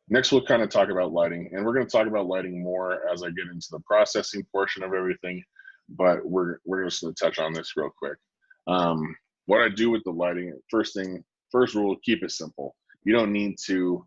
Next, we'll kind of talk about lighting, and we're going to talk about lighting more as I get into the processing portion of everything, but we're just going to touch on this real quick. What I do with the lighting, first rule, keep it simple. You don't need to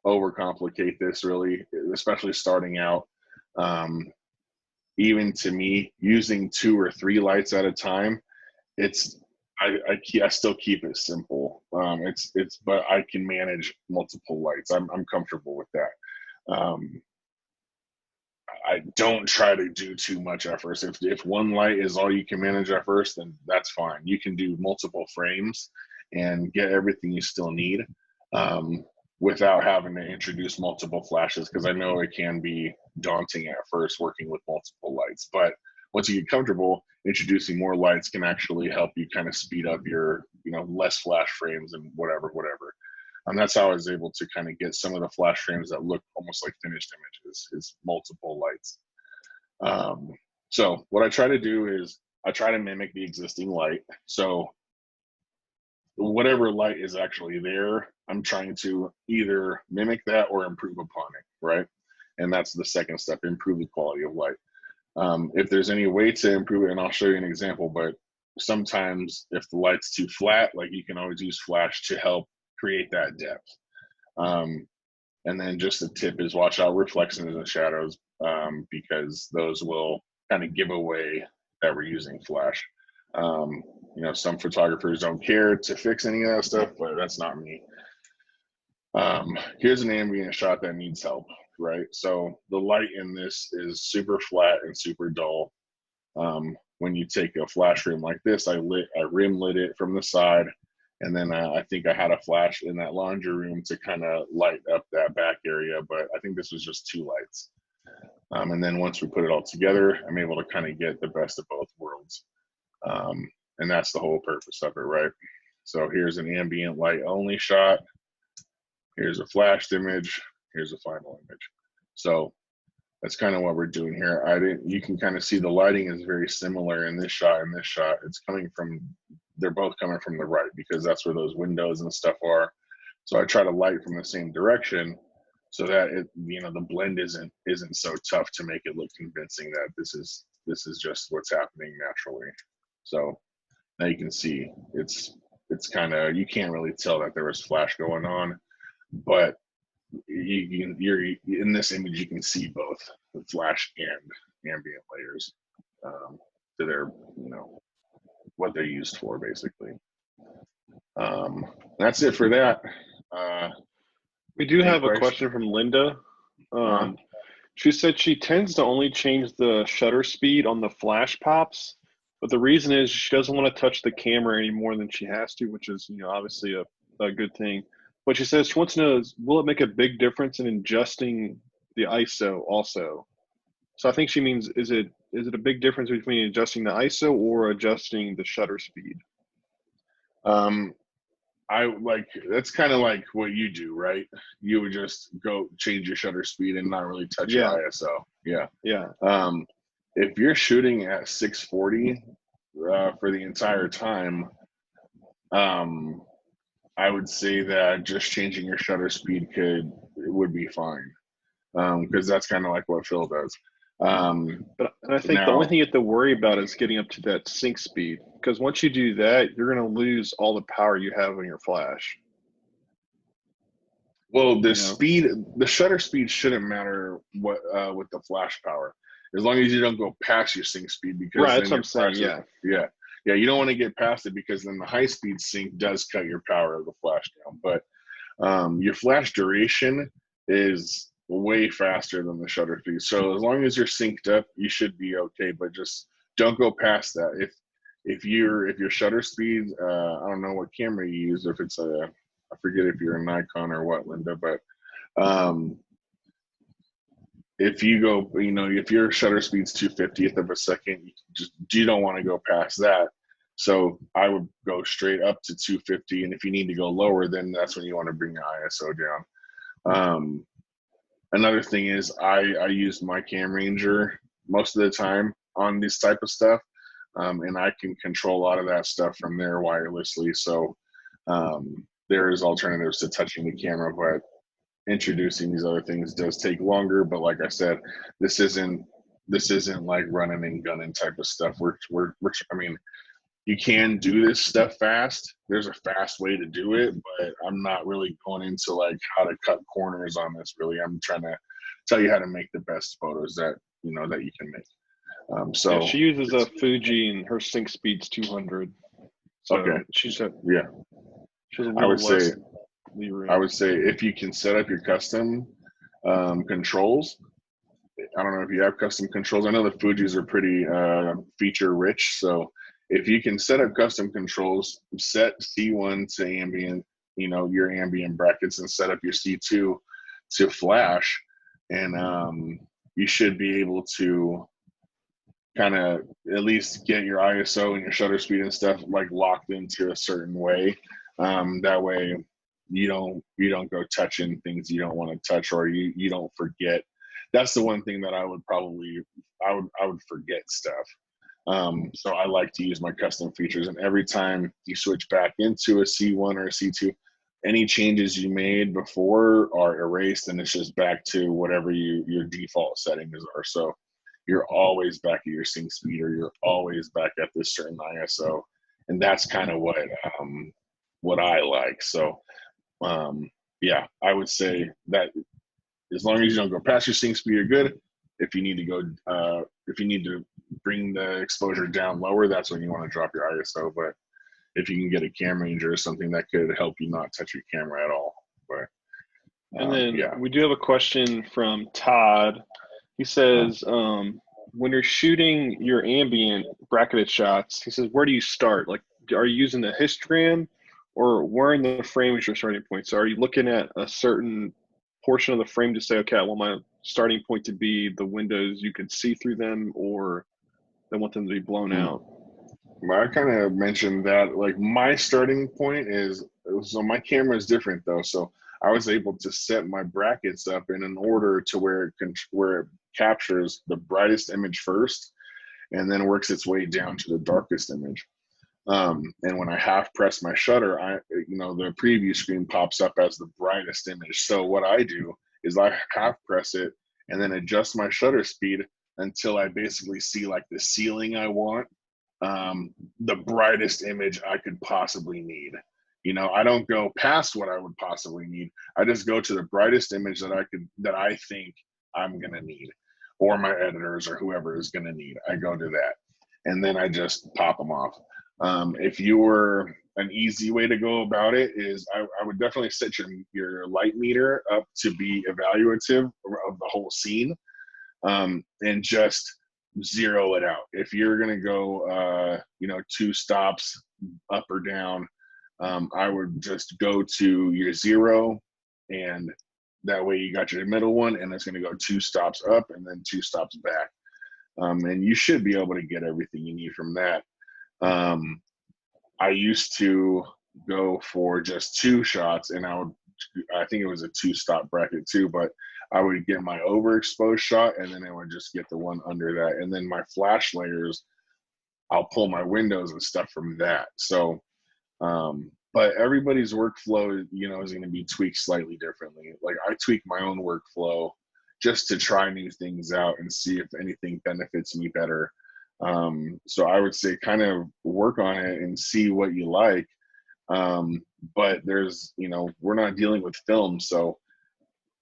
overcomplicate this really, especially starting out. Even to me, using 2 or 3 lights at a time, I still keep it simple. But I can manage multiple lights. I'm comfortable with that. I don't try to do too much at first. If one light is all you can manage at first, then that's fine. You can do multiple frames and get everything you still need without having to introduce multiple flashes, because I know it can be daunting at first working with multiple lights. But once you get comfortable, introducing more lights can actually help you kind of speed up your, less flash frames and whatever. And that's how I was able to kind of get some of the flash frames that look almost like finished images, is multiple lights. So what I try to do is I try to mimic the existing light. So whatever light is actually there, I'm trying to either mimic that or improve upon it, right? And that's the second step, improve the quality of light. If there's any way to improve it, and I'll show you an example, but sometimes if the light's too flat, like you can always use flash to help create that depth. And then just the tip is watch out reflections and shadows, because those will kind of give away that we're using flash. Some photographers don't care to fix any of that stuff, but that's not me. Here's an ambient shot that needs help, right? So the light in this is super flat and super dull. When you take a flash rim like this, I rim lit it from the side, and then I think I had a flash in that laundry room to kind of light up that back area, but I think this was just 2 lights. And then once we put it all together, I'm able to kind of get the best of both worlds. And that's the whole purpose of it, right? So here's an ambient light only shot. Here's a flashed image. Here's a final image. So that's kind of what we're doing here. You can kind of see the lighting is very similar in this shot and this shot. They're both coming from the right because that's where those windows and stuff are. So I try to light from the same direction so that the blend isn't so tough to make it look convincing that this is just what's happening naturally. So now you can see it's kind of, you can't really tell that there was flash going on, but you're in this image, you can see both the flash and ambient layers to their, what they're used for, basically. That's it for that. We do have a question from Linda. She said she tends to only change the shutter speed on the flash pops, but the reason is she doesn't want to touch the camera any more than she has to, which is, obviously a good thing. What she says she wants to know is, will it make a big difference in adjusting the ISO also? So I think she means, is it a big difference between adjusting the ISO or adjusting the shutter speed? That's kind of like what you do, right? You would just go change your shutter speed and not really touch your ISO. Yeah. If you're shooting at 640 for the entire time, I would say that just changing your shutter speed would be fine, because that's kind of like what Phil does. But I think the only thing you have to worry about is getting up to that sync speed, because once you do that, you're going to lose all the power you have on your flash. Well, the shutter speed shouldn't matter with the flash power, as long as you don't go past your sync speed. Because right, that's what I'm saying. Yeah, you don't want to get past it, because then the high speed sync does cut your power of the flash down. But your flash duration is way faster than the shutter speed. So as long as you're synced up, you should be okay. But just don't go past that. If your shutter speed, I don't know what camera you use. If it's I forget if you're a Nikon or what, Linda. But if you go, if your shutter speed's 2/50th of a second, you don't want to go past that. So I would go straight up to 250, and if you need to go lower, then that's when you want to bring your ISO down. Another thing is I use my Cam Ranger most of the time on this type of stuff, and I can control a lot of that stuff from there wirelessly. So there is alternatives to touching the camera, but introducing these other things does take longer. But like I said, this isn't like running and gunning type of stuff. I mean, you can do this stuff fast. There's a fast way to do it, but I'm not really going into like how to cut corners on this. Really, I'm trying to tell you how to make the best photos that that you can make. So yeah, she uses a Fuji and her sync speed's 200. So okay, she's a I would say leeway. I would say if you can set up your custom controls. I don't know if you have custom controls. I know the Fujis are pretty feature rich. So if you can set up custom controls, set C1 to ambient, your ambient brackets, and set up your C2 to flash, and you should be able to kind of at least get your ISO and your shutter speed and stuff like locked into a certain way. That way you don't go touching things you don't want to touch, or you don't forget. That's the one thing that I would forget stuff. So I like to use my custom features, and every time you switch back into a C1 or a C2, any changes you made before are erased, and it's just back to whatever your default settings are. So you're always back at your sync speed, or you're always back at this certain ISO, and that's kind of what I like. So yeah, I would say that as long as you don't go past your sync speed, you're good. If you need to bring the exposure down lower, that's when you want to drop your ISO. But if you can get a camera ranger or something, that could help you not touch your camera at all. But and then we do have a question from Todd. He says, when you're shooting your ambient bracketed shots, he says, where do you start? Like, are you using the histogram, or where in the frame is your starting point? So are you looking at a certain portion of the frame to say, okay, I want my starting point to be the windows, you can see through them, or I want them to be blown out? Well, I kind of mentioned that, like, my starting point is, so my camera is different though. So I was able to set my brackets up in an order to where it captures the brightest image first, and then works its way down to the darkest image. And when I half press my shutter, the preview screen pops up as the brightest image. So what I do is I half press it and then adjust my shutter speed until I basically see like the ceiling I want, the brightest image I could possibly need. I don't go past what I would possibly need. I just go to the brightest image that I think I'm gonna need, or my editors or whoever is gonna need. I go to that, and then I just pop them off. If you were an easy way to go about it is I would definitely set your light meter up to be evaluative of the whole scene, and just zero it out. If you're going to go, 2 stops up or down, I would just go to your 0, and that way you got your middle one, and it's going to go 2 stops up and then 2 stops back. And you should be able to get everything you need from that. I used to go for just 2 shots, and I think it was a 2-stop bracket too, but I would get my overexposed shot, and then I would just get the one under that. And then my flash layers, I'll pull my windows and stuff from that. So, but everybody's workflow, is going to be tweaked slightly differently. Like, I tweak my own workflow just to try new things out and see if anything benefits me better. So I would say kind of work on it and see what you like. But there's, we're not dealing with film. So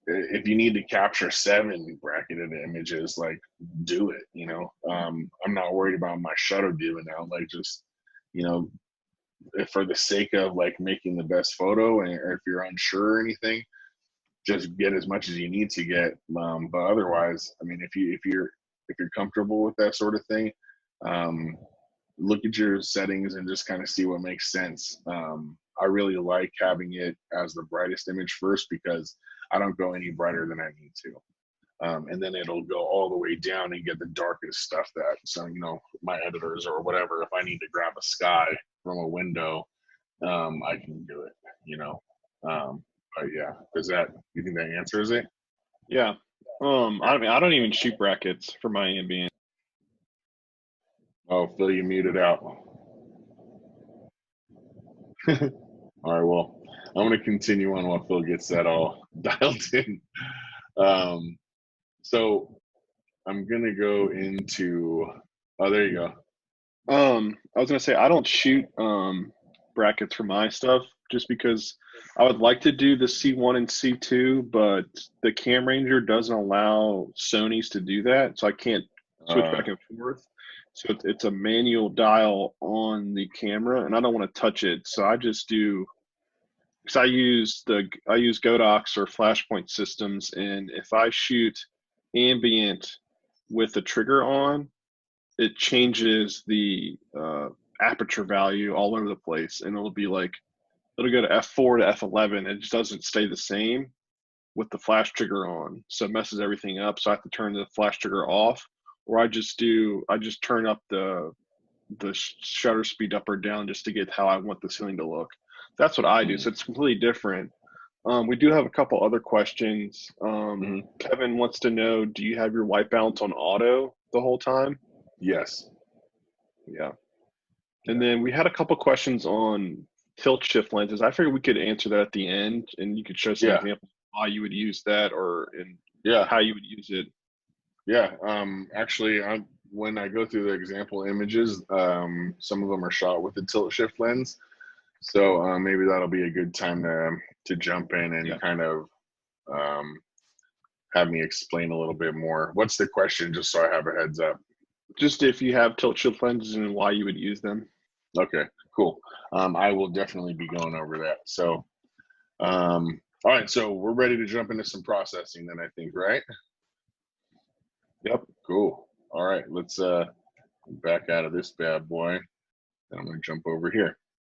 if you need to capture 7 bracketed images, like, do it, I'm not worried about my shutter doing out, like, just, if for the sake of like making the best photo, or if you're unsure or anything, just get as much as you need to get. But otherwise, I mean, if you're comfortable with that sort of thing, look at your settings and just kind of see what makes sense. I really like having it as the brightest image first, because I don't go any brighter than I need to. And then it'll go all the way down and get the darkest stuff so my editors or whatever, if I need to grab a sky from a window, I can do it, but yeah, you think that answers it? Yeah. I mean, I don't even shoot brackets for my ambient. Oh, Phil, you muted out. All right, well, I'm going to continue on while Phil gets that all dialed in. So I'm going to go into, oh, there you go. I was gonna say I don't shoot brackets for my stuff just because I would like to do the C1 and C2, but the Cam Ranger doesn't allow Sony's to do that, so I can't switch back and forth. So it's a manual dial on the camera, and I don't want to touch it. So I just do because I use Godox or Flashpoint systems, and if I shoot ambient with the trigger on, it changes the aperture value all over the place, and it'll be like it'll go to f4 to f11. It just doesn't stay the same with the flash trigger on, so it messes everything up. So I have to turn the flash trigger off, or I just turn up the shutter speed up or down just to get how I want the ceiling to look. That's what I do. So it's completely different. We do have a couple other questions. Kevin wants to know, do you have your white balance on auto the whole time? Yes. Yeah. And then we had a couple questions on tilt shift lenses. I figured we could answer that at the end, and you could show some examples of why you would use that or how you would use it. Yeah. Actually, when I go through the example images, some of them are shot with the tilt shift lens. So maybe that'll be a good time to jump in and kind of have me explain a little bit more. What's the question, just so I have a heads up? Just if you have tilt shift lenses and why you would use them. Okay, cool. I will definitely be going over that. So, all right, so we're ready to jump into some processing then, I think, right? Yep. Cool. All right, let's back out of this bad boy. And I'm going to jump over here.